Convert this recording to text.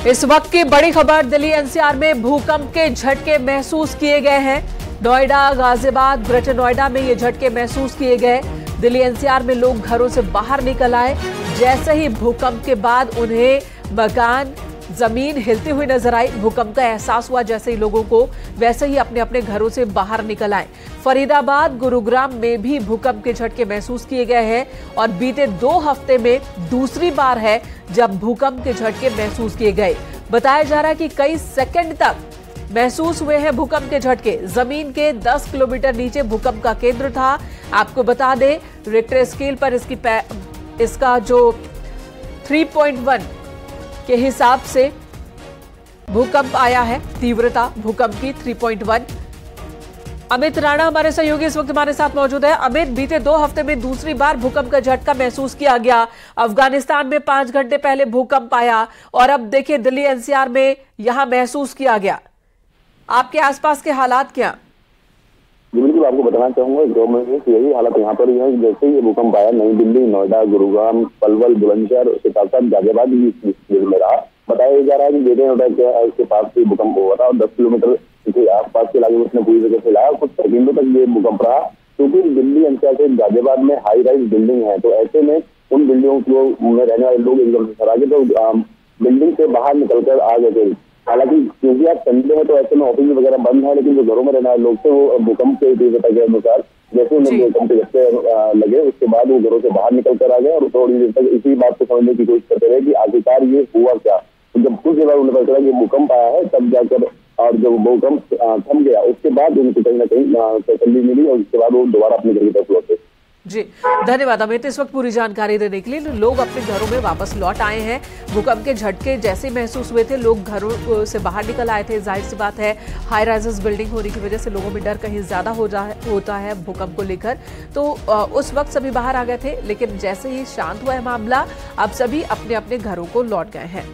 इस वक्त की बड़ी खबर, दिल्ली एनसीआर में भूकंप के झटके महसूस किए गए हैं। नोएडा, गाजियाबाद, ग्रेटर नोएडा में ये झटके महसूस किए गए। दिल्ली एनसीआर में लोग घरों से बाहर निकल आए। जैसे ही भूकंप के बाद उन्हें मकान, जमीन हिलती हुई नजर आई। भूकंप का एहसास हुआ जैसे ही लोगों को, वैसे ही अपने अपने घरों से बाहर निकल आए। फरीदाबाद, गुरुग्राम में भी भूकंप के झटके महसूस किए गए हैं और बीते 2 हफ्ते में दूसरी बार है जब भूकंप के झटके महसूस किए गए। बताया जा रहा है कि कई सेकंड तक महसूस हुए हैं भूकंप के झटके। जमीन के 10 किलोमीटर नीचे भूकंप का केंद्र था। आपको बता दें, रिक्टर स्केल पर इसका जो 3.1 के हिसाब से भूकंप आया है। तीव्रता भूकंप की 3.1। अमित राणा हमारे सहयोगी इस वक्त हमारे साथ मौजूद है। अमित, बीते 2 हफ्ते में दूसरी बार भूकंप का झटका महसूस किया गया। अफगानिस्तान में 5 घंटे पहले भूकंप आया और अब देखिए दिल्ली एनसीआर में यहां महसूस किया गया। आपके आसपास के हालात क्या? बिल्कुल, आपको बताना चाहूंगा 2 महीने से यही हालत यहाँ पर है। जैसे ही ये भूकंप आया, नई दिल्ली, नोएडा, गुरुग्राम, पलवल, बुलंदशहर के साथ साथ गाजियाबाद भी इस में रहा। बताया जा रहा है कि ग्रेटर नोएडा के पास से भूकंप हुआ था और 10 किलोमीटर के आसपास के इलाके में उसने पूरी जगह से लाया। कुछ सेकंडों तक ये भूकंप रहा, क्योंकि दिल्ली एनसीआर से गाजियाबाद में हाई राइज बिल्डिंग है, तो ऐसे में उन बिल्डिंगों में रहने वाले लोग एकदम से सरा के तो बिल्डिंग से बाहर निकलकर आ गए थे। हालांकि क्योंकि आज संडे है तो ऐसे में ऑफिस वगैरह बंद है, लेकिन जो घरों में रहने वाले लोग थे वो भूकंप के तीव्रता के अनुसार जैसे उन्हें भूकंप के झटके लगे, उसके बाद वो घरों से बाहर निकल कर आ गए और थोड़ी देर तक इसी बात को समझने की कोशिश करते रहे कि आखिरकार ये हुआ क्या। तो जब कुछ देर बाद उन्हें पता चला कि भूकंप आया है, तब जाकर और जब भूकंप थम गया उसके बाद उनको कहीं ना कहीं तसल्ली मिली और उसके बाद वो दोबारा अपने घर की तरफ लौटे। जी, धन्यवाद अमित इस वक्त पूरी जानकारी देने के लिए। लोग अपने घरों में वापस लौट आए हैं। भूकंप के झटके जैसे महसूस हुए थे, लोग घरों से बाहर निकल आए थे। जाहिर सी बात है, हाई राइजेस बिल्डिंग होने की वजह से लोगों में डर कहीं ज्यादा होता है भूकंप को लेकर, तो उस वक्त सभी बाहर आ गए थे। लेकिन जैसे ही शांत हुआ है मामला, अब सभी अपने अपने घरों को लौट गए हैं।